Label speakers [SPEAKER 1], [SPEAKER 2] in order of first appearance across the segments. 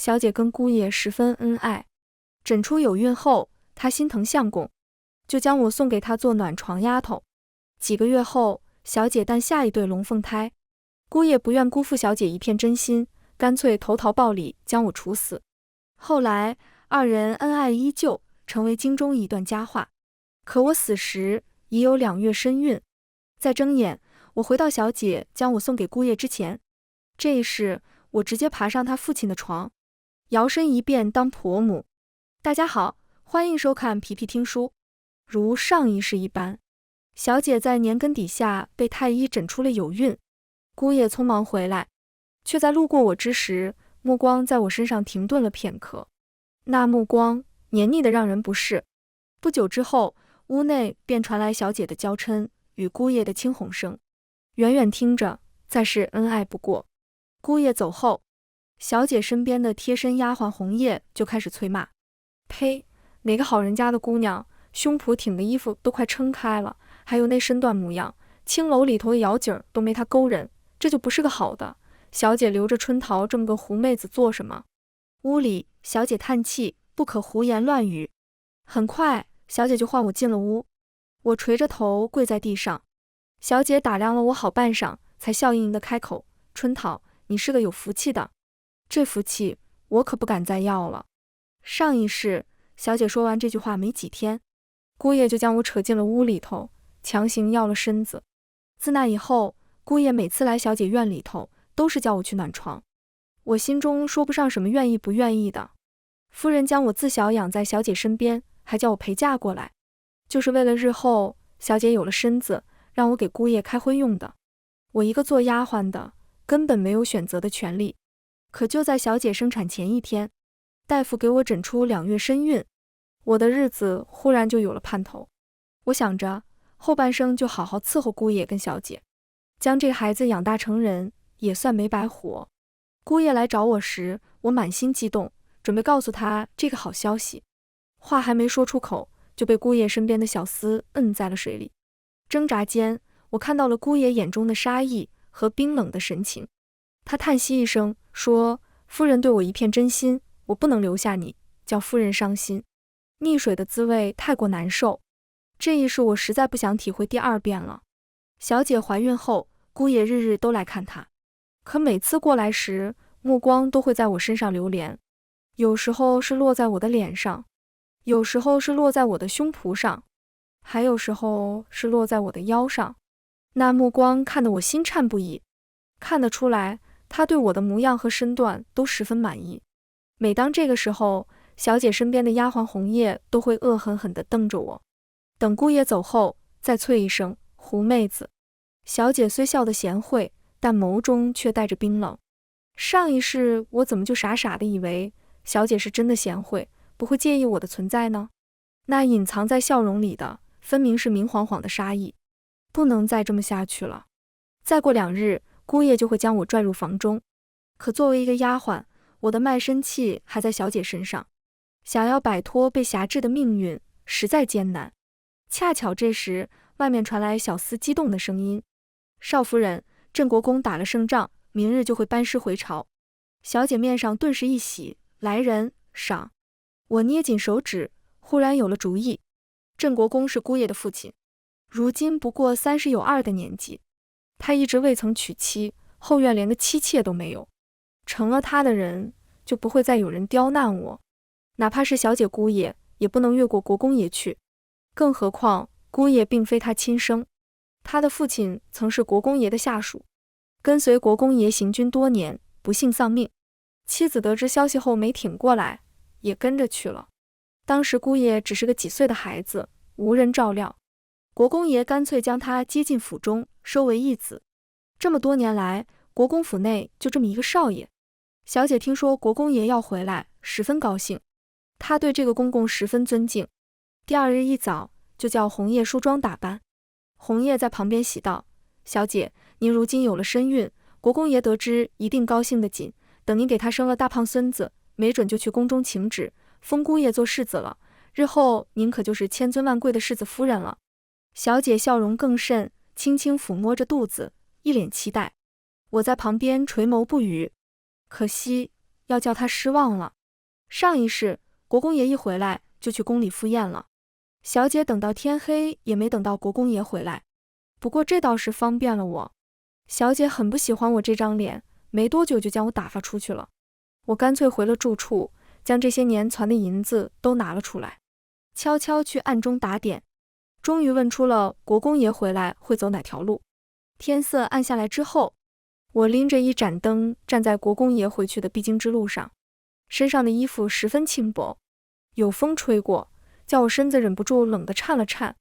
[SPEAKER 1] 小姐跟姑爷十分恩爱，诊出有孕后，她心疼相公，就将我送给她做暖床丫头。几个月后，小姐诞下一对龙凤胎，姑爷不愿辜负小姐一片真心，干脆投桃报李，将我处死。后来二人恩爱依旧，成为京中一段佳话。可我死时已有2月身孕，在睁眼，我回到小姐将我送给姑爷之前，这一世我直接爬上他父亲的床，摇身一变当婆母。大家好，欢迎收看皮皮听书。如上一世一般，小姐在年根底下被太医诊出了有孕，姑爷匆忙回来，却在路过我之时，目光在我身上停顿了片刻，那目光黏腻的让人不适。不久之后，屋内便传来小姐的娇嗔与姑爷的轻哄声，远远听着，再是恩爱不过。姑爷走后，小姐身边的贴身丫鬟红叶就开始催骂：呸，哪个好人家的姑娘，胸脯挺的衣服都快撑开了，还有那身段模样，青楼里头的姚景都没她勾人，这就不是个好的。小姐留着春桃这么个狐妹子做什么？屋里，小姐叹气，不可胡言乱语。很快，小姐就唤我进了屋，我垂着头跪在地上，小姐打量了我好半晌，才笑盈盈地开口：春桃，你是个有福气的，这福气我可不敢再要了。上一世，小姐说完这句话没几天，姑爷就将我扯进了屋里头，强行要了身子。自那以后，姑爷每次来小姐院里头，都是叫我去暖床。我心中说不上什么愿意不愿意的。夫人将我自小养在小姐身边，还叫我陪嫁过来，就是为了日后小姐有了身子，让我给姑爷开荤用的。我一个做丫鬟的，根本没有选择的权利。可就在小姐生产前一天，大夫给我诊出2月身孕，我的日子忽然就有了盼头。我想着后半生就好好伺候姑爷跟小姐，将这孩子养大成人，也算没白活。姑爷来找我时，我满心激动，准备告诉他这个好消息。话还没说出口，就被姑爷身边的小厮摁在了水里。挣扎间，我看到了姑爷眼中的杀意和冰冷的神情。他叹息一声，说：夫人对我一片真心，我不能留下你，叫夫人伤心。溺水的滋味太过难受，这一世我实在不想体会第2遍了。小姐怀孕后，姑爷日日都来看她，可每次过来时，目光都会在我身上流连，有时候是落在我的脸上，有时候是落在我的胸脯上，还有时候是落在我的腰上。那目光看得我心颤不已，看得出来他对我的模样和身段都十分满意。每当这个时候，小姐身边的丫鬟红叶都会恶狠狠地瞪着我。等姑爷走后，再啐一声狐妹子。小姐虽笑得贤惠，但眸中却带着冰冷。上一世我怎么就傻傻的以为小姐是真的贤惠，不会介意我的存在呢？那隐藏在笑容里的，分明是明晃晃的杀意。不能再这么下去了。再过2日，姑爷就会将我拽入房中。可作为一个丫鬟，我的卖身契还在小姐身上，想要摆脱被辖制的命运，实在艰难。恰巧这时，外面传来小厮激动的声音：少夫人，镇国公打了胜仗，明日就会班师回朝。小姐面上顿时一喜，来人，赏。我捏紧手指，忽然有了主意。镇国公是姑爷的父亲，如今不过30有2的年纪，他一直未曾娶妻，后院连个妻妾都没有。成了他的人，就不会再有人刁难我，哪怕是小姐姑爷，也不能越过国公爷去。更何况姑爷并非他亲生，他的父亲曾是国公爷的下属，跟随国公爷行军多年，不幸丧命。妻子得知消息后没挺过来，也跟着去了。当时姑爷只是个几岁的孩子，无人照料，国公爷干脆将他接进府中，收为义子。这么多年来，国公府内就这么一个少爷。小姐听说国公爷要回来，十分高兴，她对这个公公十分尊敬。第2日一早，就叫红叶梳妆打扮。红叶在旁边喜道：小姐，您如今有了身孕，国公爷得知一定高兴得紧，等您给他生了大胖孙子，没准就去宫中请旨，封姑爷做世子了，日后您可就是千尊万贵的世子夫人了。小姐笑容更甚，轻轻抚摸着肚子，一脸期待。我在旁边垂眸不语。可惜要叫他失望了。上一世，国公爷一回来就去宫里赴宴了。小姐等到天黑也没等到国公爷回来，不过这倒是方便了我。小姐很不喜欢我这张脸，没多久就将我打发出去了。我干脆回了住处，将这些年攒的银子都拿了出来，悄悄去暗中打点，终于问出了国公爷回来会走哪条路。天色暗下来之后，我拎着一盏灯站在国公爷回去的必经之路上，身上的衣服十分轻薄，有风吹过，叫我身子忍不住冷得颤了颤，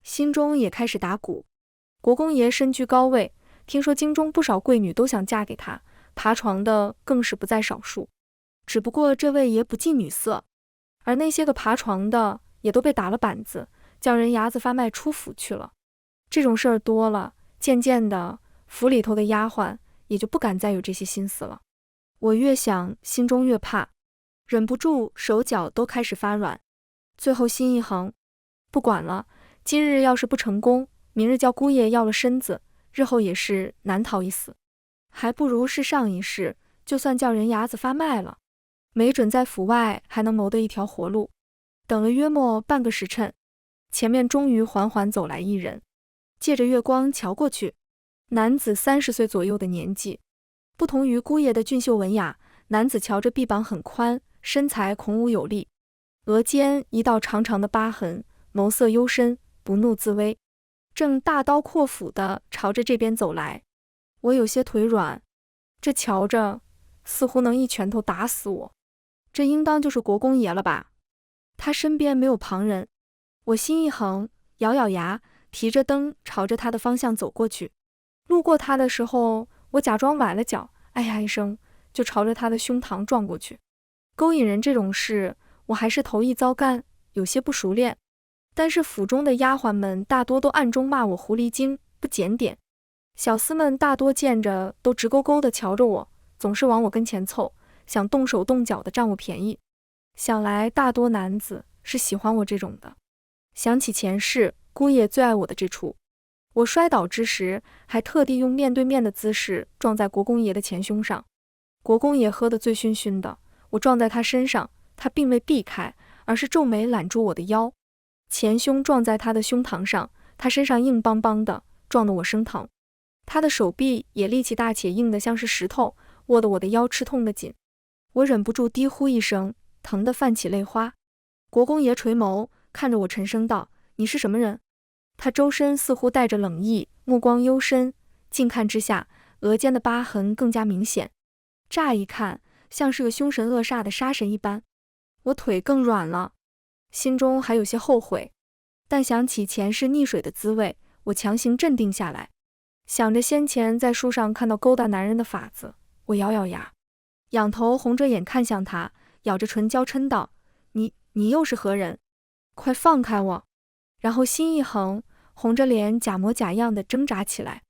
[SPEAKER 1] 心中也开始打鼓。国公爷身居高位，听说京中不少贵女都想嫁给他，爬床的更是不在少数。只不过这位爷不近女色，而那些个爬床的也都被打了板子，叫人牙子发卖出府去了。这种事儿多了，渐渐的，府里头的丫鬟也就不敢再有这些心思了。我越想，心中越怕，忍不住手脚都开始发软。最后心一横，不管了，今日要是不成功，明日叫姑爷要了身子，日后也是难逃一死。还不如是上一世，就算叫人牙子发卖了，没准在府外还能谋得一条活路。等了约莫半个时辰，前面终于缓缓走来一人，借着月光瞧过去，男子30岁左右的年纪。不同于姑爷的俊秀文雅，男子瞧着臂膀很宽，身材孔武有力，额间一道长长的疤痕，眸色幽深，不怒自威，正大刀阔斧地朝着这边走来。我有些腿软，这瞧着似乎能一拳头打死我。这应当就是国公爷了吧？他身边没有旁人，我心一横，咬咬牙，提着灯朝着他的方向走过去。路过他的时候，我假装崴了脚，哎呀一声，就朝着他的胸膛撞过去。勾引人这种事，我还是头一遭干，有些不熟练。但是府中的丫鬟们大多都暗中骂我狐狸精，不检点。小厮们大多见着都直勾勾地瞧着我，总是往我跟前凑，想动手动脚的占我便宜。想来大多男子是喜欢我这种的。想起前世姑爷最爱我的这处，我摔倒之时还特地用面对面的姿势撞在国公爷的前胸上。国公爷喝得醉醺醺的，我撞在他身上，他并未避开，而是皱眉揽住我的腰。前胸撞在他的胸膛上，他身上硬邦邦的，撞得我生疼。他的手臂也力气大且硬得像是石头，握得我的腰吃痛得紧。我忍不住低呼一声，疼得泛起泪花。国公爷垂眸看着我，沉声道：“你是什么人？”他周身似乎带着冷意，目光幽深，近看之下，额间的疤痕更加明显，乍一看像是个凶神恶煞的杀神一般。我腿更软了，心中还有些后悔，但想起前世溺水的滋味，我强行镇定下来。想着先前在书上看到勾搭男人的法子，我咬咬牙，仰头红着眼看向他，咬着唇娇嗔道：“你又是何人？快放开我！”然后心一横，红着脸假模假样的挣扎起来。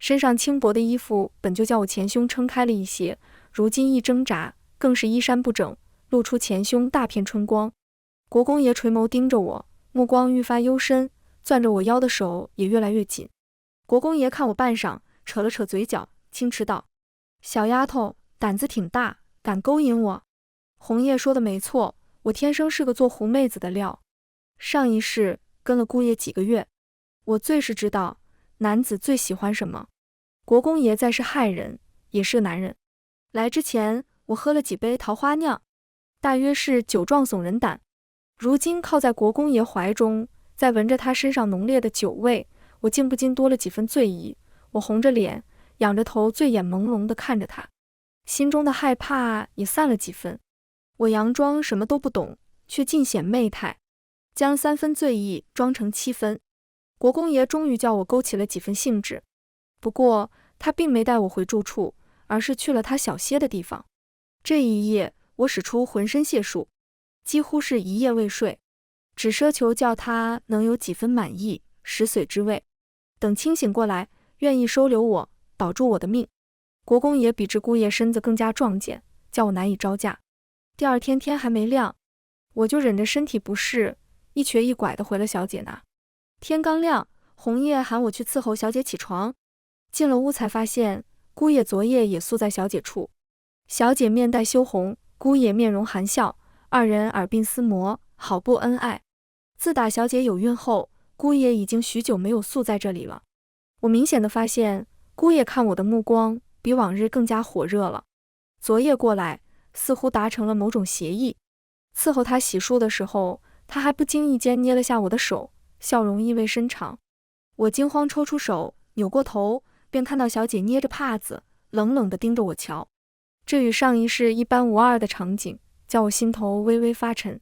[SPEAKER 1] 身上轻薄的衣服本就叫我前胸撑开了一些，如今一挣扎，更是衣衫不整，露出前胸大片春光。国公爷垂眸盯着我，目光愈发幽深，攥着我腰的手也越来越紧。国公爷看我半晌，扯了扯嘴角，轻斥道：“小丫头，胆子挺大，敢勾引我。红叶说的没错，我天生是个做狐妹子的料。上一世跟了姑爷几个月，我最是知道男子最喜欢什么。国公爷再是害人，也是个男人。来之前我喝了几杯桃花酿，大约是酒壮怂人胆。如今靠在国公爷怀中，再闻着他身上浓烈的酒味，我竟不禁多了几分醉意。我红着脸，仰着头，醉眼朦胧地看着他，心中的害怕也散了几分。我佯装什么都不懂，却尽显媚态，将3分醉意装成7分。国公爷终于叫我勾起了几分兴致，不过他并没带我回住处，而是去了他小歇的地方。这一夜我使出浑身解数，几乎是一夜未睡，只奢求叫他能有几分满意，食髓之味。等清醒过来，愿意收留我，保住我的命。国公爷比之姑爷身子更加壮健，叫我难以招架。第二天天还没亮，我就忍着身体不适，一瘸一拐地回了小姐那。天刚亮，红叶喊我去伺候小姐起床。进了屋才发现，姑爷昨夜也宿在小姐处。小姐面带羞红，姑爷面容含笑，二人耳鬓厮磨，好不恩爱。自打小姐有孕后，姑爷已经许久没有宿在这里了。我明显的发现，姑爷看我的目光比往日更加火热了。昨夜过来，似乎达成了某种协议。伺候他洗漱的时候，他还不经意间捏了下我的手，笑容意味深长。我惊慌抽出手，扭过头，便看到小姐捏着帕子，冷冷地盯着我瞧。这与上一世一般无二的场景，叫我心头微微发沉。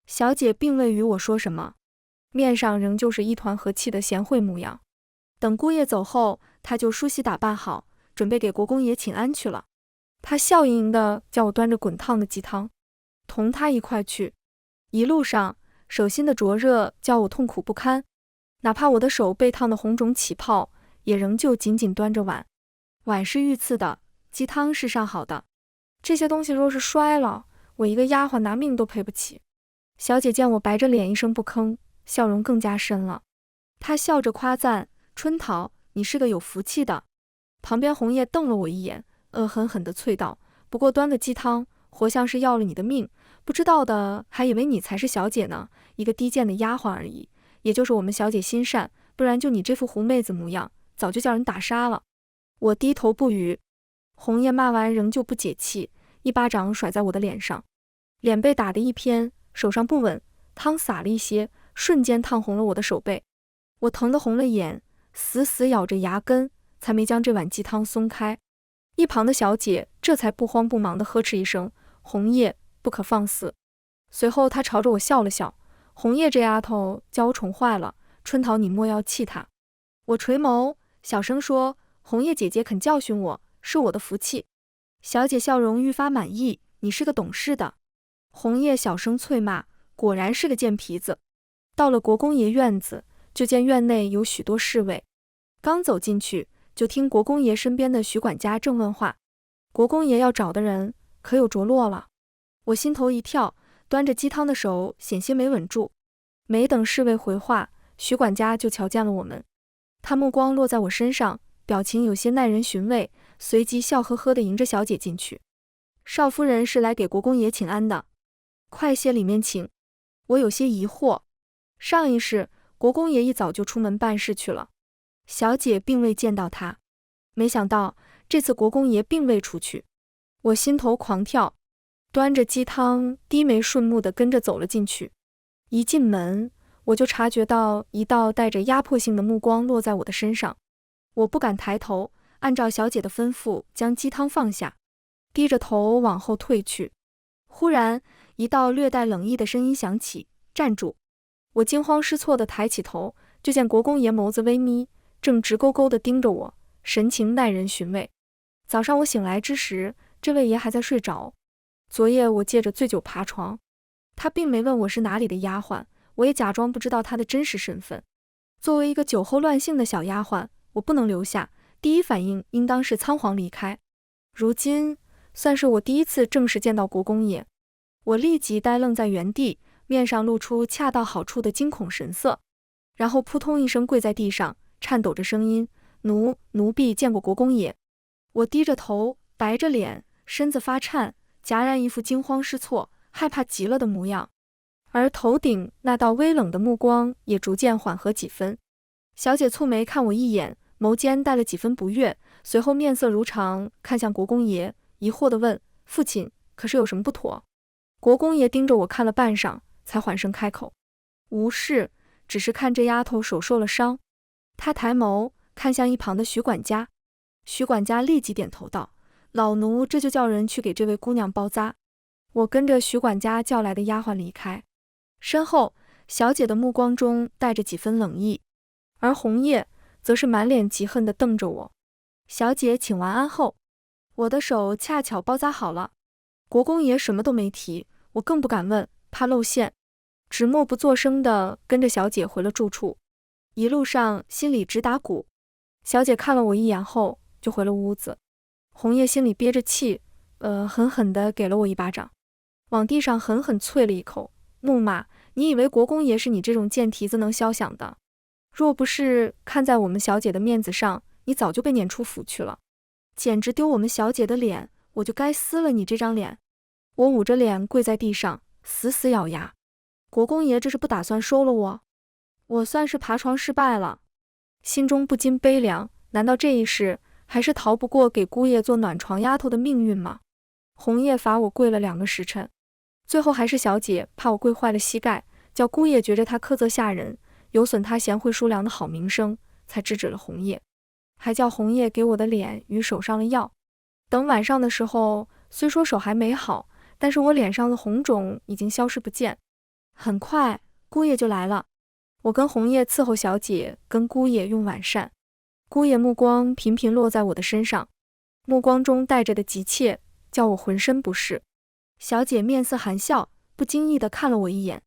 [SPEAKER 1] 小姐并未与我说什么，面上仍旧是一团和气的贤惠模样。等姑爷走后，她就梳洗打扮好，准备给国公爷请安去了。她笑盈盈地叫我端着滚烫的鸡汤，同她一块去。一路上，手心的灼热叫我痛苦不堪，哪怕我的手被烫得红肿起泡，也仍旧紧紧端着碗。碗是御赐的，鸡汤是上好的，这些东西若是摔了，我一个丫鬟拿命都赔不起。小姐见我白着脸一声不吭，笑容更加深了。她笑着夸赞：“春桃，你是个有福气的。”旁边红叶瞪了我一眼，恶狠狠地啐道：“不过端个鸡汤，活像是要了你的命，不知道的还以为你才是小姐呢，一个低贱的丫鬟而已。也就是我们小姐心善，不然就你这副狐妹子模样，早就叫人打杀了。”我低头不语。红叶骂完仍旧不解气，一巴掌甩在我的脸上，脸被打得一偏，手上不稳，汤洒了一些，瞬间烫红了我的手背。我疼得红了眼，死死咬着牙根，才没将这碗鸡汤松开。一旁的小姐这才不慌不忙地呵斥一声：“红叶，不可放肆。”随后她朝着我笑了笑：“红叶这丫头叫我宠坏了，春桃你莫要气她。”我垂眸，小声说：“红叶姐姐肯教训我，是我的福气。”小姐笑容愈发满意：“你是个懂事的。”红叶小声啐骂，果然是个贱皮子。到了国公爷院子，就见院内有许多侍卫。刚走进去，就听国公爷身边的许管家正问话：“国公爷要找的人，可有着落了？”我心头一跳，端着鸡汤的手险些没稳住。没等侍卫回话，许管家就瞧见了我们。他目光落在我身上，表情有些耐人寻味，随即笑呵呵地迎着小姐进去：“少夫人是来给国公爷请安的，快些里面请。”我有些疑惑，上一世国公爷一早就出门办事去了，小姐并未见到他，没想到这次国公爷并未出去。我心头狂跳，端着鸡汤低眉顺目地跟着走了进去。一进门，我就察觉到一道带着压迫性的目光落在我的身上。我不敢抬头，按照小姐的吩咐将鸡汤放下，低着头往后退去。忽然一道略带冷意的声音响起：“站住！”我惊慌失措地抬起头，就见国公爷眸子微眯，正直勾勾地盯着我，神情耐人寻味。早上我醒来之时，这位爷还在睡着。昨夜我借着醉酒爬床，他并没问我是哪里的丫鬟，我也假装不知道他的真实身份。作为一个酒后乱性的小丫鬟，我不能留下，第一反应应当是仓皇离开。如今算是我第一次正式见到国公爷，我立即呆愣在原地，面上露出恰到好处的惊恐神色，然后扑通一声跪在地上，颤抖着声音：“奴婢见过国公爷。”我低着头，白着脸，身子发颤，戛然一副惊慌失措、害怕极了的模样，而头顶那道微冷的目光也逐渐缓和几分。小姐蹙眉看我一眼，眸间带了几分不悦，随后面色如常，看向国公爷，疑惑地问：“父亲，可是有什么不妥？”国公爷盯着我看了半晌，才缓声开口：“无事，只是看这丫头手受了伤。”他抬眸看向一旁的许管家，许管家立即点头道：“老奴这就叫人去给这位姑娘包扎。”我跟着许管家叫来的丫鬟离开，身后小姐的目光中带着几分冷意，而红叶则是满脸嫉恨地瞪着我。小姐请完安后，我的手恰巧包扎好了。国公爷什么都没提，我更不敢问，怕露馅，只默不作声地跟着小姐回了住处。一路上心里直打鼓。小姐看了我一眼后就回了屋子。红叶心里憋着气，狠狠地给了我一巴掌，往地上狠狠啐了一口，怒骂：“你以为国公爷是你这种贱蹄子能消想的？若不是看在我们小姐的面子上，你早就被撵出府去了，简直丢我们小姐的脸！我就该撕了你这张脸。我捂着脸跪在地上，死死咬牙。国公爷这是不打算收了我？我算是爬床失败了，心中不禁悲凉，难道这一世还是逃不过给姑爷做暖床丫头的命运吗？红叶罚我跪了2个时辰，最后还是小姐怕我跪坏了膝盖，叫姑爷觉着她苛责下人，有损她贤惠淑良的好名声，才制止了红叶，还叫红叶给我的脸与手上了药。等晚上的时候，虽说手还没好，但是我脸上的红肿已经消失不见。很快，姑爷就来了。我跟红叶伺候小姐跟姑爷用晚膳，姑爷目光频频落在我的身上，目光中带着的急切，叫我浑身不适。小姐面色含笑，不经意地看了我一眼，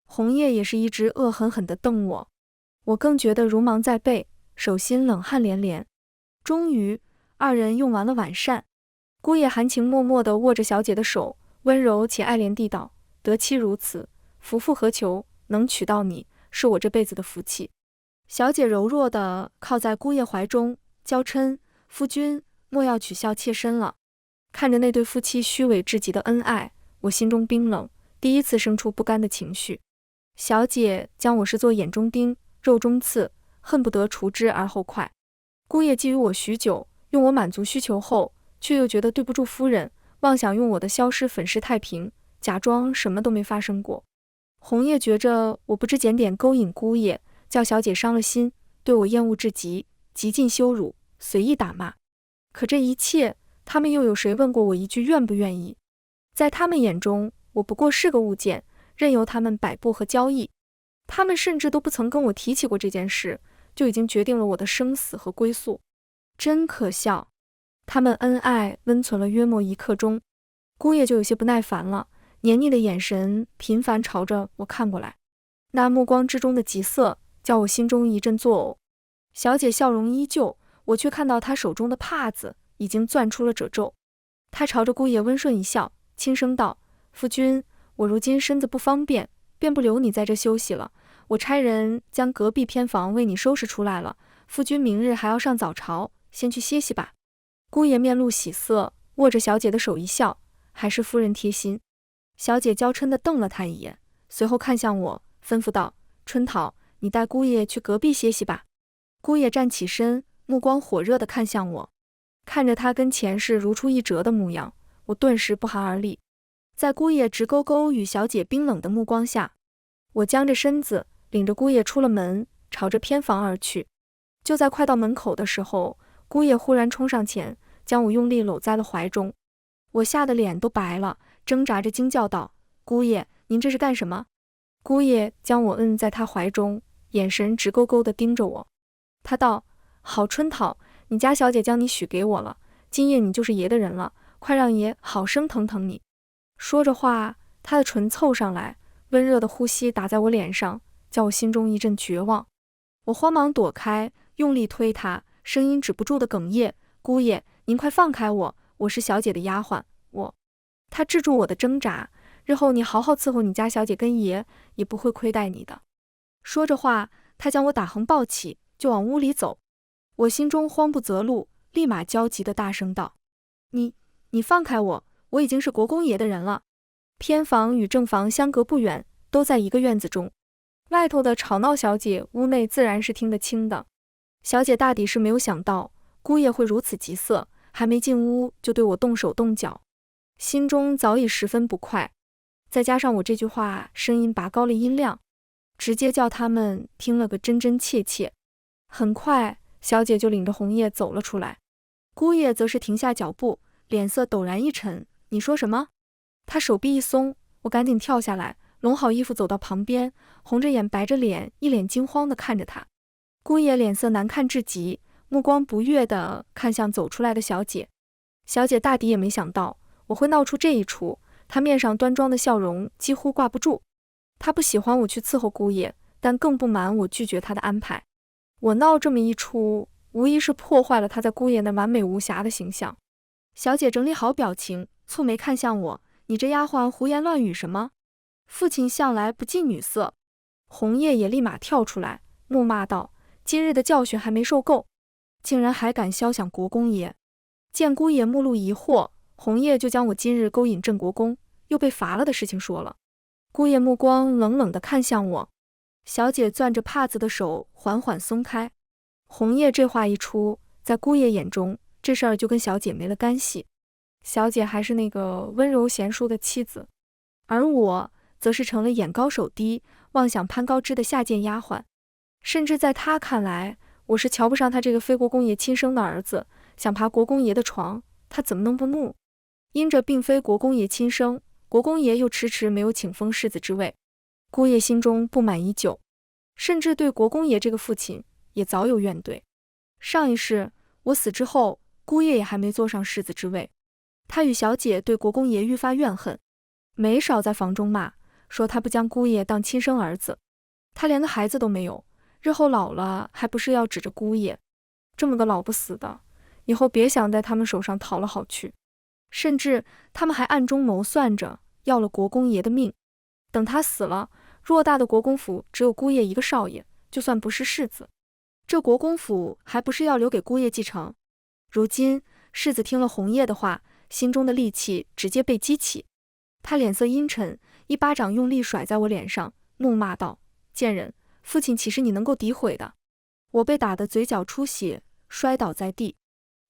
[SPEAKER 1] 红叶也是一直恶狠狠地瞪我，我更觉得如芒在背，手心冷汗连连。终于，二人用完了晚膳，姑爷含情脉脉地握着小姐的手，温柔且爱怜地道：“得妻如此，夫复何求？能娶到你，是我这辈子的福气。”小姐柔弱地靠在姑爷怀中，娇嗔：“夫君莫要取笑妾身了。”看着那对夫妻虚伪至极的恩爱，我心中冰冷，第一次生出不甘的情绪。小姐将我视作眼中钉、肉中刺，恨不得除之而后快。姑爷觊觎我许久，用我满足需求后，却又觉得对不住夫人，妄想用我的消失粉饰太平，假装什么都没发生过。红叶觉着我不知检点勾引姑爷，叫小姐伤了心，对我厌恶至极，极尽羞辱，随意打骂。可这一切，他们又有谁问过我一句愿不愿意？在他们眼中，我不过是个物件，任由他们摆布和交易。他们甚至都不曾跟我提起过这件事，就已经决定了我的生死和归宿。真可笑。他们恩爱温存了约莫1刻钟，姑爷就有些不耐烦了，黏腻的眼神频繁朝着我看过来，那目光之中的急色叫我心中一阵作呕。小姐笑容依旧，我却看到她手中的帕子已经攥出了褶皱。她朝着姑爷温顺一笑，轻声道：“夫君，我如今身子不方便，便不留你在这休息了。我差人将隔壁偏房为你收拾出来了，夫君明日还要上早朝，先去歇息吧。”姑爷面露喜色，握着小姐的手一笑：“还是夫人贴心。”小姐娇嗔地瞪了他一眼，随后看向我，吩咐道：“春桃，你带姑爷去隔壁歇息吧。”姑爷站起身，目光火热地看向我，看着他跟前世如出一辙的模样，我顿时不寒而栗。在姑爷直勾勾与小姐冰冷的目光下，我僵着身子，领着姑爷出了门，朝着偏房而去。就在快到门口的时候，姑爷忽然冲上前，将我用力搂在了怀中。我吓得脸都白了，挣扎着惊叫道：“姑爷，您这是干什么？”姑爷将我摁在他怀中，眼神直勾勾地盯着我。他道：“好春桃，你家小姐将你许给我了，今夜你就是爷的人了，快让爷好生疼疼你。”说着话，他的唇凑上来，温热的呼吸打在我脸上，叫我心中一阵绝望。我慌忙躲开，用力推他，声音止不住的哽咽：“姑爷，您快放开我，我是小姐的丫鬟，我……”他制住我的挣扎：“日后你好好伺候你家小姐跟爷，也不会亏待你的。”说着话，他将我打横抱起，就往屋里走。我心中慌不择路，立马焦急地大声道：“你放开我，我已经是国公爷的人了。”偏房与正房相隔不远，都在一个院子中，外头的吵闹小姐屋内自然是听得清的。小姐大抵是没有想到姑爷会如此急色，还没进屋就对我动手动脚，心中早已十分不快。再加上我这句话声音拔高了音量，直接叫他们听了个真真切切。很快，小姐就领着红叶走了出来，姑爷则是停下脚步，脸色陡然一沉：“你说什么？”他手臂一松，我赶紧跳下来，拢好衣服走到旁边，红着眼白着脸，一脸惊慌地看着他。姑爷脸色难看至极，目光不悦地看向走出来的小姐。小姐大抵也没想到我会闹出这一出，她面上端庄的笑容几乎挂不住。她不喜欢我去伺候姑爷，但更不满我拒绝她的安排。我闹这么一出，无疑是破坏了她在姑爷那完美无瑕的形象。小姐整理好表情，蹙眉看向我：“你这丫鬟胡言乱语什么？父亲向来不近女色。”红叶也立马跳出来，怒骂道：“今日的教训还没受够，竟然还敢肖想国公爷！”见姑爷目露疑惑，红叶就将我今日勾引镇国公，又被罚了的事情说了。姑爷目光冷冷地看向我，小姐攥着帕子的手缓缓松开。红叶这话一出，在姑爷眼中，这事儿就跟小姐没了干系。小姐还是那个温柔贤淑的妻子，而我则是成了眼高手低、妄想攀高枝的下贱丫鬟。甚至在他看来，我是瞧不上他这个非国公爷亲生的儿子，想爬国公爷的床，他怎么能不怒？因着并非国公爷亲生，国公爷又迟迟没有请封世子之位，姑爷心中不满已久，甚至对国公爷这个父亲也早有怨怼。上一世我死之后，姑爷也还没坐上世子之位，他与小姐对国公爷愈发怨恨，没少在房中骂，说他不将姑爷当亲生儿子，他连个孩子都没有，日后老了还不是要指着姑爷？这么个老不死的，以后别想在他们手上讨了好去。甚至他们还暗中谋算着要了国公爷的命，等他死了，偌大的国公府只有姑爷一个少爷，就算不是世子，这国公府还不是要留给姑爷继承？如今世子听了红叶的话，心中的戾气直接被激起，他脸色阴沉，一巴掌用力甩在我脸上，怒骂道：贱人，父亲岂是你能够诋毁的？我被打得嘴角出血，摔倒在地。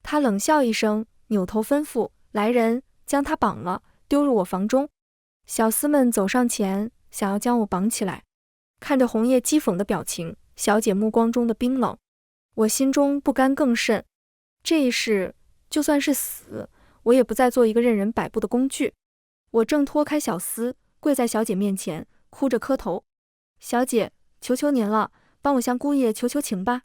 [SPEAKER 1] 他冷笑一声，扭头吩咐来人将他绑了，丢入我房中。小厮们走上前，想要将我绑起来。看着红叶讥讽的表情，小姐目光中的冰冷，我心中不甘更甚。这一世就算是死，我也不再做一个任人摆布的工具。我正脱开小厮，跪在小姐面前，哭着磕头：小姐，求求您了，帮我向姑爷求求情吧。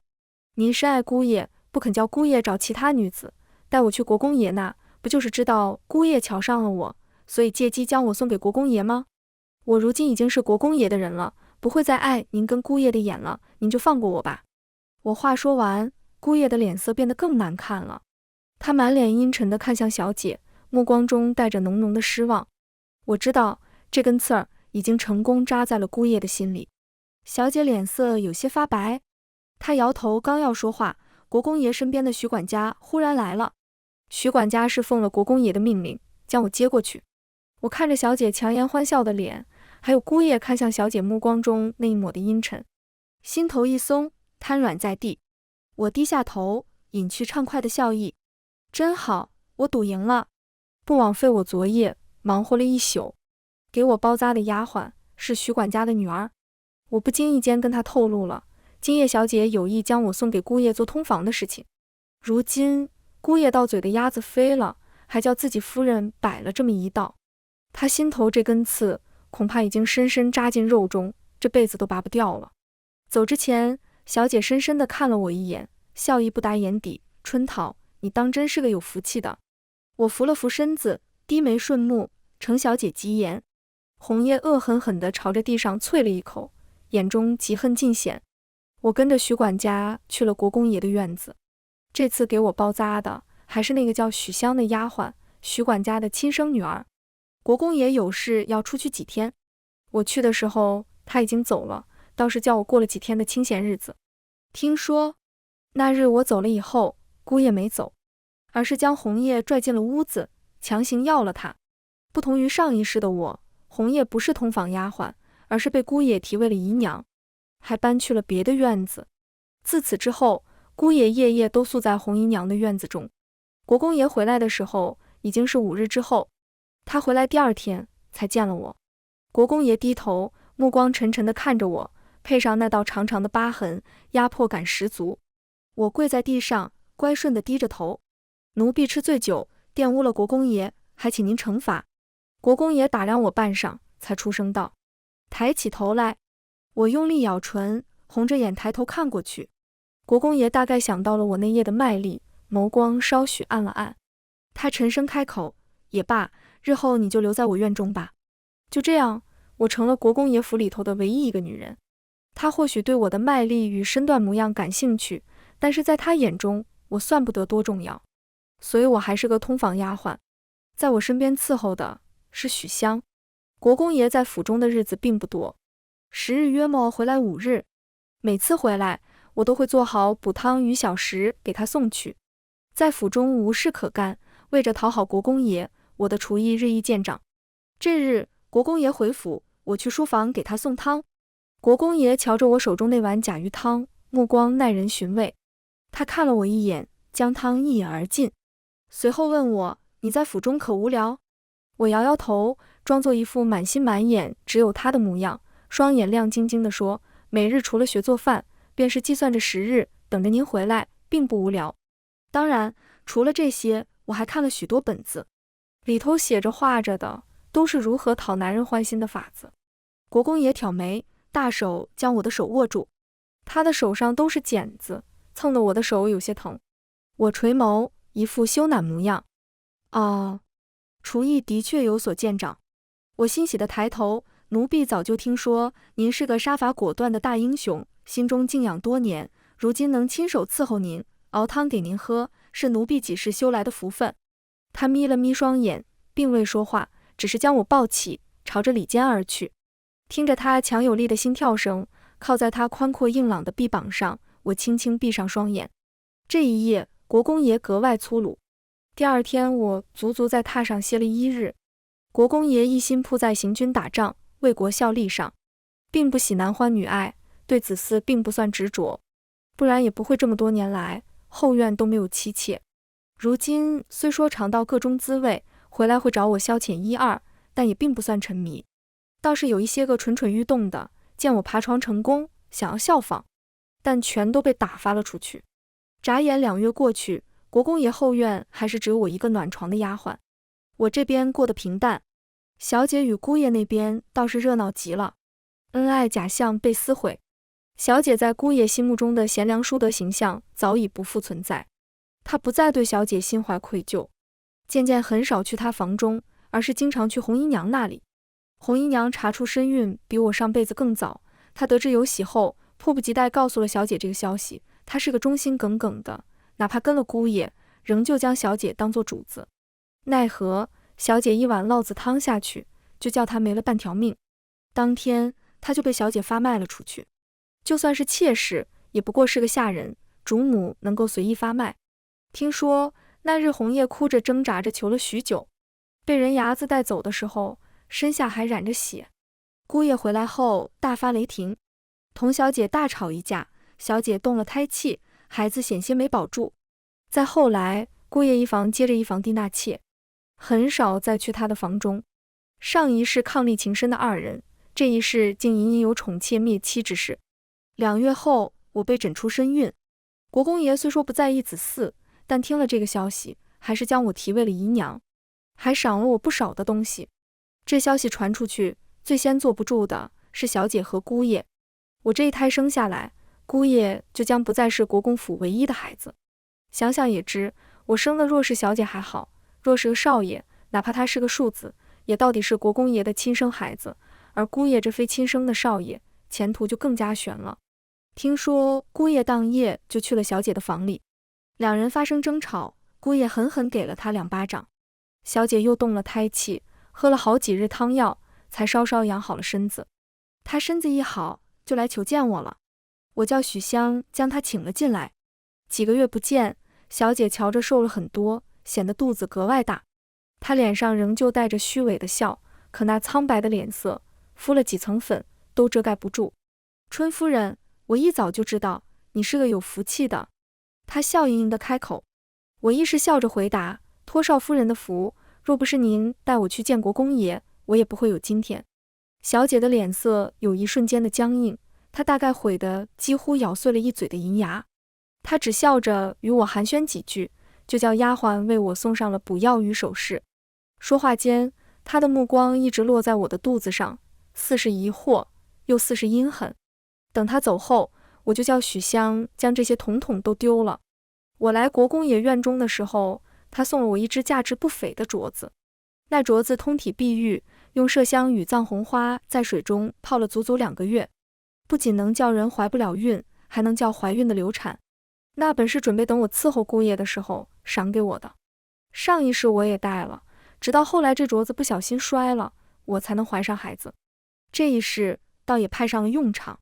[SPEAKER 1] 您深爱姑爷，不肯叫姑爷找其他女子，带我去国公爷那，不就是知道姑爷瞧上了我，所以借机将我送给国公爷吗？我如今已经是国公爷的人了，不会再碍您跟姑爷的眼了，您就放过我吧。我话说完，姑爷的脸色变得更难看了，他满脸阴沉地看向小姐，目光中带着浓浓的失望。我知道这根刺儿已经成功扎在了姑爷的心里。小姐脸色有些发白，她摇头，刚要说话，国公爷身边的徐管家忽然来了。徐管家是奉了国公爷的命令将我接过去。我看着小姐强颜欢笑的脸，还有姑爷看向小姐目光中那一抹的阴沉，心头一松，瘫软在地。我低下头，隐去畅快的笑意。真好，我赌赢了，不枉费我昨夜忙活了一宿。给我包扎的丫鬟是徐管家的女儿。我不经意间跟她透露了今夜小姐有意将我送给姑爷做通房的事情。如今姑爷到嘴的鸭子飞了，还叫自己夫人摆了这么一道，他心头这根刺恐怕已经深深扎进肉中，这辈子都拔不掉了。走之前，小姐深深地看了我一眼，笑意不达眼底。春桃，你当真是个有福气的。我扶了扶身子，低眉顺目，承小姐吉言。红叶恶狠狠地朝着地上啐了一口，眼中嫉恨尽显。我跟着徐管家去了国公爷的院子，这次给我包扎的还是那个叫许香的丫鬟，徐管家的亲生女儿。国公爷有事要出去几天，我去的时候他已经走了，倒是叫我过了几天的清闲日子。听说那日我走了以后，姑爷没走，而是将红叶拽进了屋子，强行要了她。不同于上一世的我，红叶不是通房丫鬟，而是被姑爷提为了姨娘，还搬去了别的院子。自此之后，姑爷夜夜都宿在红姨娘的院子中。国公爷回来的时候已经是5日之后，他回来第2天才见了我。国公爷低头，目光沉沉地看着我，配上那道长长的疤痕，压迫感十足。我跪在地上，乖顺地低着头。奴婢吃醉酒，玷污了国公爷，还请您惩罚。国公爷打量我半晌，才出声道：抬起头来。我用力咬唇，红着眼抬头看过去。国公爷大概想到了我那夜的卖力，眸光稍许暗了暗。他沉声开口：也罢，日后你就留在我院中吧。就这样，我成了国公爷府里头的唯一一个女人。他或许对我的卖力与身段模样感兴趣，但是在他眼中，我算不得多重要，所以我还是个通房丫鬟。在我身边伺候的是许香。国公爷在府中的日子并不多，10日约莫回来5日，每次回来我都会做好补汤与小食给他送去。在府中无事可干，为着讨好国公爷，我的厨艺日益见长。这日，国公爷回府，我去书房给他送汤。国公爷瞧着我手中那碗甲鱼汤，目光耐人寻味。他看了我一眼，将汤一饮而尽，随后问我：“你在府中可无聊？”我摇摇头，装作一副满心满眼只有他的模样，双眼亮晶晶地说：“每日除了学做饭，便是计算着时日，等着您回来，并不无聊。当然，除了这些，我还看了许多本子，里头写着画着的，都是如何讨男人欢心的法子。”国公爷挑眉，大手将我的手握住，他的手上都是茧子，蹭得我的手有些疼。我垂眸，一副羞赧模样。哦，厨艺的确有所见长。我欣喜地抬头，奴婢早就听说您是个杀伐果断的大英雄，心中敬仰多年，如今能亲手伺候您，熬汤给您喝，是奴婢几世修来的福分。他眯了眯双眼，并未说话，只是将我抱起，朝着里间而去。听着他强有力的心跳声，靠在他宽阔硬朗的臂膀上，我轻轻闭上双眼。这一夜，国公爷格外粗鲁。第二天，我足足在榻上歇了1日。国公爷一心扑在行军打仗、为国效力上，并不喜男欢女爱，对子嗣并不算执着，不然也不会这么多年来后院都没有妻妾。如今虽说尝到各中滋味，回来会找我消遣1、2，但也并不算沉迷。倒是有一些个蠢蠢欲动的，见我爬床成功，想要效仿，但全都被打发了出去。眨眼2月过去，国公爷后院还是只有我一个暖床的丫鬟。我这边过得平淡，小姐与姑爷那边倒是热闹极了，恩爱假象被撕毁。小姐在姑爷心目中的贤良淑德形象早已不复存在，他不再对小姐心怀愧疚，渐渐很少去她房中，而是经常去红姨娘那里。红姨娘查出身孕比我上辈子更早，她得知有喜后，迫不及待告诉了小姐这个消息。她是个忠心耿耿的，哪怕跟了姑爷，仍旧将小姐当作主子。奈何小姐一碗烙子汤下去，就叫她没了半条命。当天她就被小姐发卖了出去。就算是妾室，也不过是个下人，主母能够随意发卖。听说那日红叶哭着挣扎着求了许久，被人牙子带走的时候，身下还染着血。姑爷回来后大发雷霆，同小姐大吵一架，小姐动了胎气，孩子险些没保住。再后来，姑爷一房接着一房地纳妾，很少再去他的房中。上一世伉俪情深的2人，这一世竟隐隐有宠妾灭妻之事。2月后，我被诊出身孕。国公爷虽说不在意子嗣，但听了这个消息，还是将我提为了姨娘，还赏了我不少的东西。这消息传出去，最先坐不住的是小姐和姑爷。我这一胎生下来，姑爷就将不再是国公府唯一的孩子。想想也知，我生的若是小姐还好，若是个少爷，哪怕他是个庶子，也到底是国公爷的亲生孩子，而姑爷这非亲生的少爷，前途就更加悬了。听说姑爷当夜就去了小姐的房里，2人发生争吵，姑爷狠狠给了他2巴掌。小姐又动了胎气，喝了好几日汤药，才稍稍养好了身子。她身子一好，就来求见我了。我叫许香将她请了进来。几个月不见，小姐瞧着瘦了很多，显得肚子格外大。她脸上仍旧带着虚伪的笑，可那苍白的脸色，敷了几层粉，都遮盖不住。春夫人，我一早就知道你是个有福气的。她笑盈盈地开口。我亦是笑着回答，托少夫人的福，若不是您带我去见国公爷，我也不会有今天。小姐的脸色有一瞬间的僵硬，她大概悔得几乎咬碎了一嘴的银牙。她只笑着与我寒暄几句，就叫丫鬟为我送上了补药与首饰。说话间，她的目光一直落在我的肚子上，似是疑惑，又似是阴狠。等她走后，我就叫许香将这些统统都丢了。我来国公爷院中的时候，他送了我一只价值不菲的镯子。那镯子通体碧玉，用麝香与藏红花在水中泡了足足2个月，不仅能叫人怀不了孕，还能叫怀孕的流产。那本是准备等我伺候姑爷的时候赏给我的。上一世我也戴了，直到后来这镯子不小心摔了，我才能怀上孩子。这一世倒也派上了用场。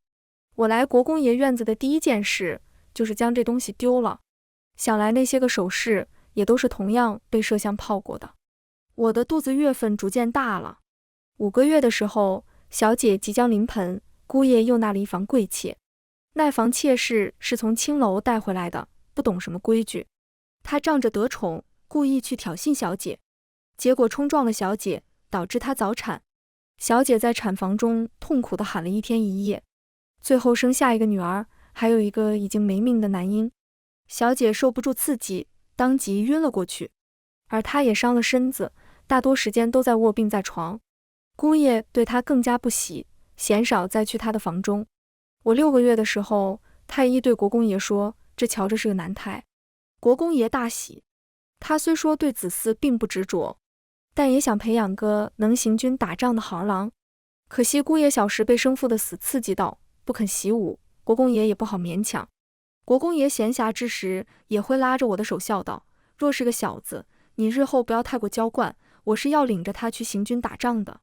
[SPEAKER 1] 我来国公爷院子的第一件事，就是将这东西丢了。想来那些个首饰也都是同样被麝香泡过的。我的肚子月份逐渐大了，5个月的时候，小姐即将临盆，姑爷又纳了一房贵妾。那房妾室是从青楼带回来的，不懂什么规矩。他仗着得宠，故意去挑衅小姐，结果冲撞了小姐，导致她早产。小姐在产房中痛苦地喊了1天1夜，最后生下一个女儿，还有一个已经没命的男婴。小姐受不住刺激，当即晕了过去，而她也伤了身子，大多时间都在卧病在床。姑爷对她更加不喜，鲜少再去她的房中。我6个月的时候，太医对国公爷说，这瞧着是个男胎。国公爷大喜，他虽说对子嗣并不执着，但也想培养个能行军打仗的好儿郎。可惜姑爷小时被生父的死刺激到，不肯习武，国公爷也不好勉强。国公爷闲暇之时也会拉着我的手笑道，若是个小子，你日后不要太过娇惯，我是要领着他去行军打仗的。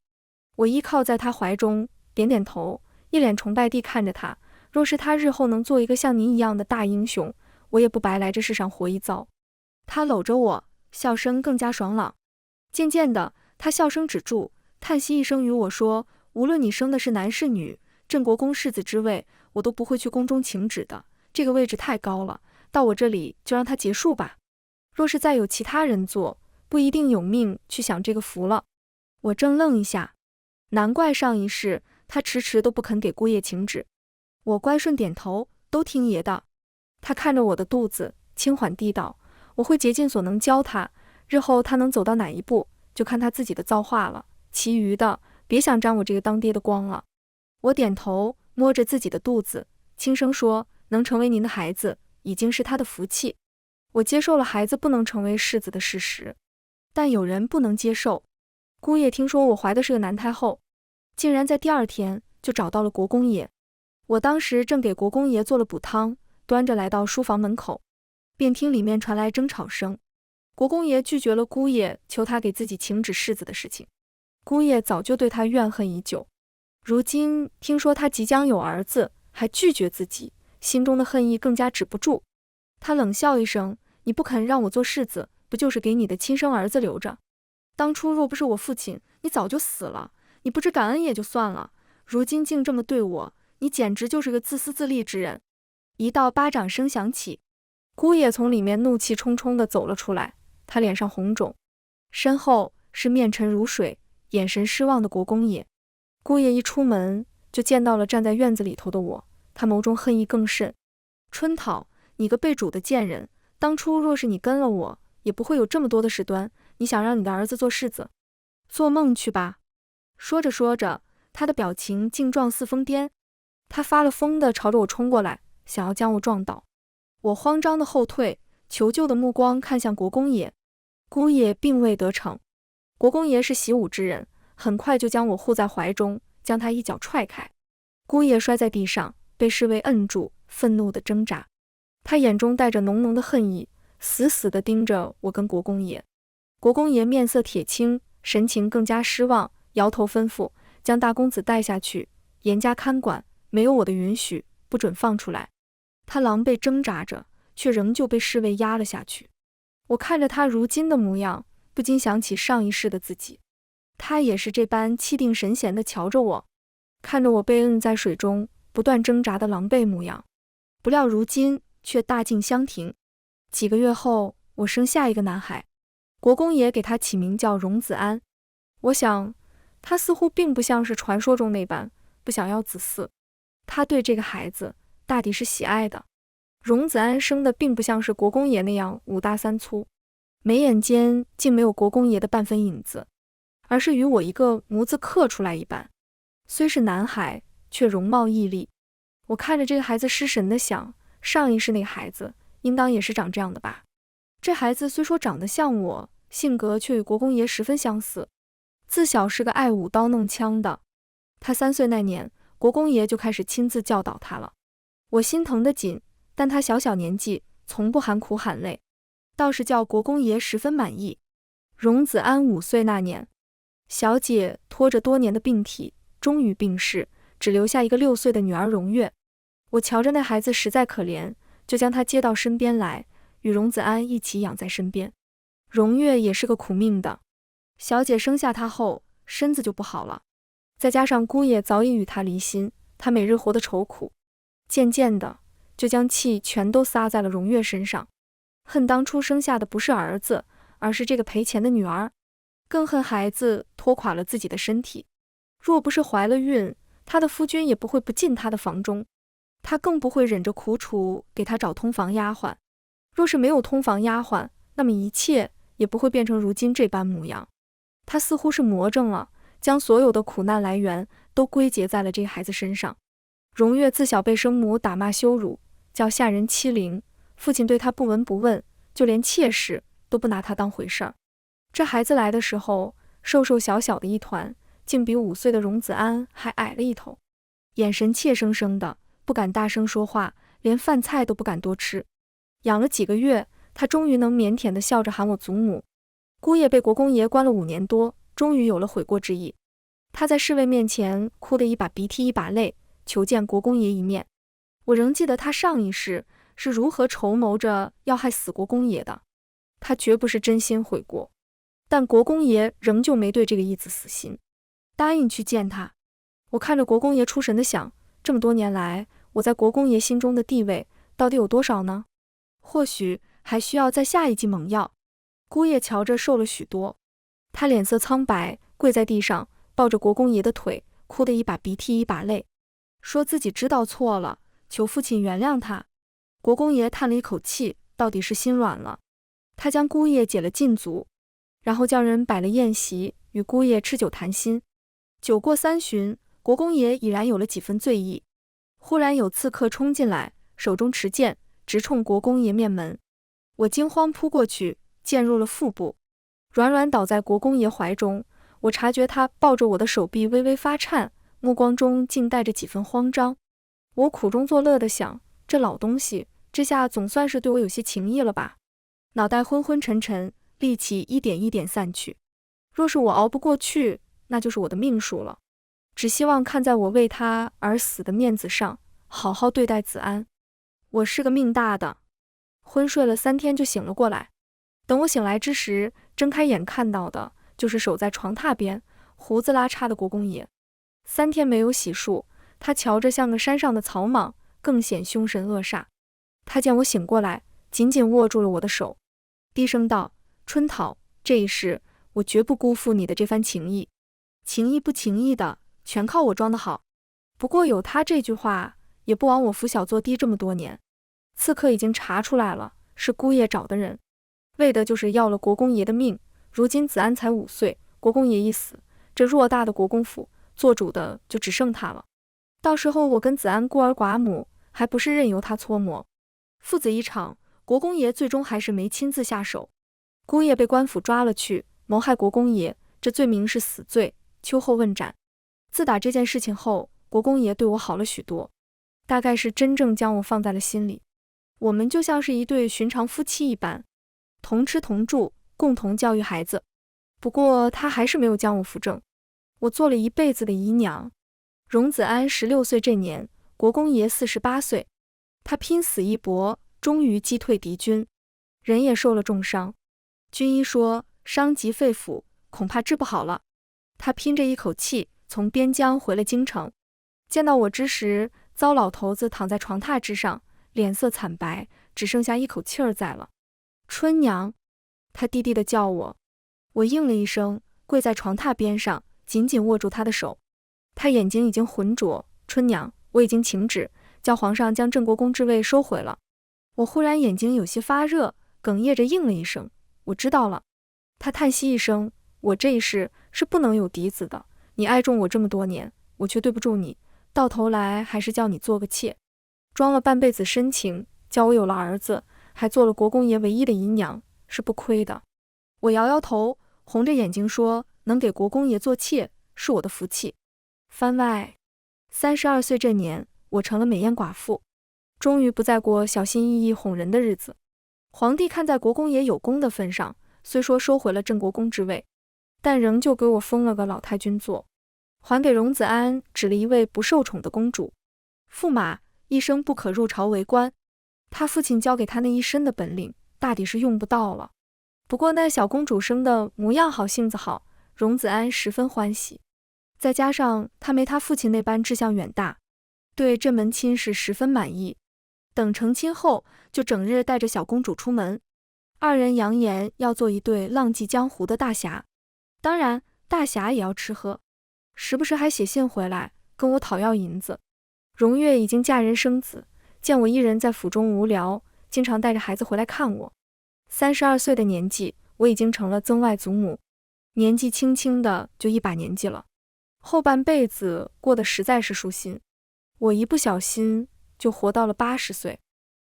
[SPEAKER 1] 我依靠在他怀中，点点头，一脸崇拜地看着他，若是他日后能做一个像您一样的大英雄，我也不白来这世上活一遭。他搂着我，笑声更加爽朗。渐渐的，他笑声止住，叹息一声与我说，无论你生的是男是女，镇国公世子之位，我都不会去宫中请旨的，这个位置太高了，到我这里就让它结束吧。若是再有其他人做，不一定有命去享这个福了。我正愣一下，难怪上一世他迟迟都不肯给姑爷请旨。我乖顺点头，都听爷的。他看着我的肚子，轻缓地道，我会竭尽所能教他，日后他能走到哪一步，就看他自己的造化了，其余的别想沾我这个当爹的光了。我点头，摸着自己的肚子，轻声说，能成为您的孩子，已经是他的福气。我接受了孩子不能成为世子的事实，但有人不能接受。姑爷听说我怀的是个男胎后，竟然在第2天就找到了国公爷。我当时正给国公爷做了补汤，端着来到书房门口，便听里面传来争吵声。国公爷拒绝了姑爷求他给自己请旨世子的事情。姑爷早就对他怨恨已久，如今听说他即将有儿子，还拒绝自己，心中的恨意更加止不住。他冷笑一声，你不肯让我做世子，不就是给你的亲生儿子留着？当初若不是我父亲，你早就死了，你不知感恩也就算了，如今竟这么对我，你简直就是个自私自利之人。一道巴掌声响起，姑爷从里面怒气冲冲地走了出来，他脸上红肿，身后是面沉如水，眼神失望的国公爷。姑爷一出门就见到了站在院子里头的我，他眸中恨意更甚。春桃，你个被主的贱人，当初若是你跟了我，也不会有这么多的事端，你想让你的儿子做世子，做梦去吧。说着说着，他的表情竟状似疯癫，他发了疯地朝着我冲过来，想要将我撞倒。我慌张的后退，求救的目光看向国公爷。姑爷并未得逞，国公爷是习武之人，很快就将我护在怀中，将他一脚踹开。姑爷摔在地上，被侍卫摁住，愤怒地挣扎。他眼中带着浓浓的恨意，死死地盯着我跟国公爷。国公爷面色铁青，神情更加失望，摇头吩咐将大公子带下去，严加看管，没有我的允许，不准放出来。他狼狈挣扎着，却仍旧被侍卫压了下去。我看着他如今的模样，不禁想起上一世的自己，他也是这般气定神闲地瞧着我，看着我被摁在水中不断挣扎的狼狈模样。不料如今却大境相庭。几个月后，我生下一个男孩，国公爷给他起名叫荣子安。我想他似乎并不像是传说中那般不想要子嗣，他对这个孩子大抵是喜爱的。荣子安生的并不像是国公爷那样5大3粗，眉眼间竟没有国公爷的半分影子，而是与我一个模子刻出来一般。虽是男孩，却容貌屹立。我看着这个孩子失神地想，上一世那个孩子应当也是长这样的吧。这孩子虽说长得像我，性格却与国公爷十分相似，自小是个爱舞刀弄枪的。他3岁那年，国公爷就开始亲自教导他了。我心疼得紧，但他小小年纪，从不喊苦喊累，倒是叫国公爷十分满意。荣子安5岁那年，小姐拖着多年的病体，终于病逝，只留下一个6岁的女儿荣月。我瞧着那孩子实在可怜，就将他接到身边来，与荣子安一起养在身边。荣月也是个苦命的，小姐生下她后，身子就不好了，再加上姑爷早已与她离心，她每日活得愁苦，渐渐的就将气全都撒在了荣月身上，恨当初生下的不是儿子，而是这个赔钱的女儿，更恨孩子拖垮了自己的身体。若不是怀了孕，她的夫君也不会不进她的房中，她更不会忍着苦楚给她找通房丫鬟。若是没有通房丫鬟，那么一切也不会变成如今这般模样。她似乎是魔怔了，将所有的苦难来源都归结在了这孩子身上。荣月自小被生母打骂羞辱，叫下人欺凌，父亲对她不闻不问，就连妾室都不拿她当回事儿。这孩子来的时候，瘦瘦小小的一团，竟比5岁的荣子安还矮了一头，眼神怯生生的，不敢大声说话，连饭菜都不敢多吃。养了几个月，他终于能腼腆地笑着喊我祖母。姑爷被国公爷关了5年多，终于有了悔过之意。他在侍卫面前哭得一把鼻涕一把泪，求见国公爷一面。我仍记得他上一世是如何筹谋着要害死国公爷的，他绝不是真心悔过，但国公爷仍旧没对这个义子死心，答应去见他。我看着国公爷出神地想，这么多年来，我在国公爷心中的地位到底有多少呢？或许还需要再下一剂猛药。姑爷瞧着瘦了许多，他脸色苍白，跪在地上，抱着国公爷的腿，哭得一把鼻涕一把泪，说自己知道错了，求父亲原谅他。国公爷叹了一口气，到底是心软了。他将姑爷解了禁足，然后叫人摆了宴席，与姑爷吃酒谈心。酒过3巡，国公爷已然有了几分醉意。忽然有刺客冲进来，手中持剑，直冲国公爷面门。我惊慌扑过去，剑入了腹部，软软倒在国公爷怀中。我察觉他抱着我的手臂微微发颤，目光中竟带着几分慌张。我苦中作乐地想，这老东西这下总算是对我有些情意了吧。脑袋昏昏沉沉，力气一点一点散去。若是我熬不过去，那就是我的命数了。只希望看在我为他而死的面子上，好好对待子安。我是个命大的。昏睡了3天就醒了过来。等我醒来之时，睁开眼看到的就是守在床榻边胡子拉碴的国公爷。3天没有洗漱，他瞧着像个山上的草莽，更显凶神恶煞。他见我醒过来，紧紧握住了我的手，低声道：春桃，这一世我绝不辜负你的这番情谊，情谊不情谊的全靠我装得好。不过有他这句话，也不枉我服小作低这么多年。刺客已经查出来了，是姑爷找的人，为的就是要了国公爷的命。如今子安才5岁，国公爷一死，这偌大的国公府做主的就只剩他了。到时候我跟子安孤儿寡母，还不是任由他搓磨。父子一场，国公爷最终还是没亲自下手。姑爷被官府抓了去，谋害国公爷，这罪名是死罪，秋后问斩。自打这件事情后，国公爷对我好了许多，大概是真正将我放在了心里。我们就像是一对寻常夫妻一般，同吃同住，共同教育孩子。不过他还是没有将我扶正，我做了一辈子的姨娘。荣子安16岁这年，国公爷48岁，他拼死一搏，终于击退敌军，人也受了重伤。军医说伤及肺腑，恐怕治不好了。他拼着一口气从边疆回了京城，见到我之时，糟老头子躺在床榻之上，脸色惨白，只剩下一口气儿在了。春娘，他低低地叫我，我应了一声，跪在床榻边上，紧紧握住他的手。他眼睛已经浑浊，春娘，我已经请旨，叫皇上将镇国公之位收回了。我忽然眼睛有些发热，哽咽着应了一声，我知道了。他叹息一声，我这一世是不能有嫡子的，你爱重我这么多年，我却对不住你，到头来还是叫你做个妾，装了半辈子深情，叫我有了儿子，还做了国公爷唯一的姨娘，是不亏的。我摇摇头，红着眼睛说，能给国公爷做妾，是我的福气。番外，32岁这年，我成了美艳寡妇，终于不再过小心翼翼哄人的日子。皇帝看在国公爷有功的份上，虽说收回了镇国公之位，但仍旧给我封了个老太君做，还给荣子安指了一位不受宠的公主。驸马一生不可入朝为官，他父亲教给他那一身的本领，大抵是用不到了。不过那小公主生的模样好，性子好，荣子安十分欢喜。再加上他没他父亲那般志向远大，对这门亲事十分满意。等成亲后，就整日带着小公主出门，二人扬言要做一对浪迹江湖的大侠。当然，大侠也要吃喝，时不时还写信回来跟我讨要银子。荣月已经嫁人生子，见我一人在府中无聊，经常带着孩子回来看我。32岁的年纪，我已经成了曾外祖母，年纪轻轻的就一把年纪了，后半辈子过得实在是舒心。我一不小心就活到了80岁。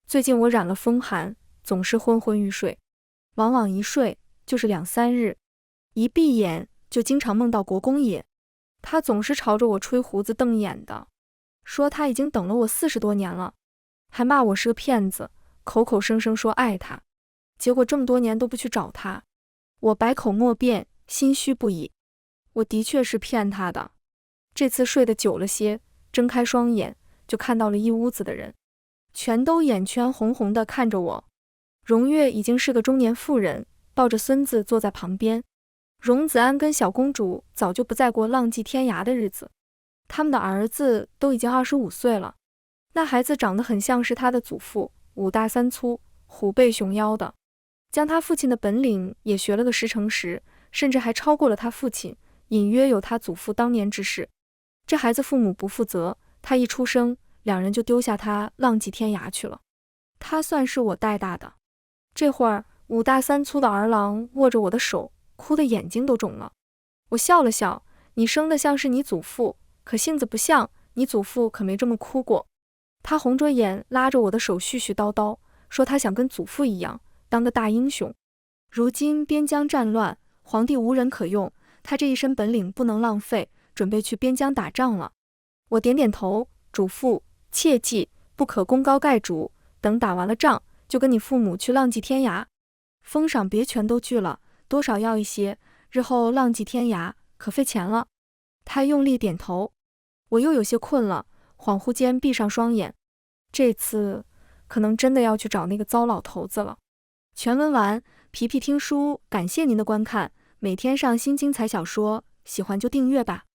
[SPEAKER 1] 最近我染了风寒，总是昏昏欲睡，往往一睡就是2、3日，一闭眼就经常梦到国公爷。他总是朝着我吹胡子瞪眼的，说他已经等了我40多年了，还骂我是个骗子，口口声声说爱他，结果这么多年都不去找他。我百口莫辩，心虚不已。我的确是骗他的。这次睡得久了些，睁开双眼就看到了一屋子的人，全都眼圈红红的看着我。荣月已经是个中年妇人，抱着孙子坐在旁边。荣子安跟小公主早就不再过浪迹天涯的日子，他们的儿子都已经25岁了。那孩子长得很像是他的祖父，5大3粗，虎背熊腰的，将他父亲的本领也学了个10成10，甚至还超过了他父亲，隐约有他祖父当年之势。这孩子父母不负责，他一出生，两人就丢下他浪迹天涯去了。他算是我带大的。这会儿5大3粗的儿郎握着我的手，哭得眼睛都肿了。我笑了笑，你生得像是你祖父，可性子不像，你祖父可没这么哭过。他红着眼拉着我的手絮絮叨叨，说他想跟祖父一样，当个大英雄。如今边疆战乱，皇帝无人可用，他这一身本领不能浪费，准备去边疆打仗了。我点点头，嘱咐切记不可功高盖主，等打完了仗，就跟你父母去浪迹天涯。封赏别全都拒了，多少要一些，日后浪迹天涯可费钱了。他用力点头。我又有些困了，恍惚间闭上双眼。这次可能真的要去找那个糟老头子了。全文完，皮皮听书，感谢您的观看，每天上新精彩小说，喜欢就订阅吧。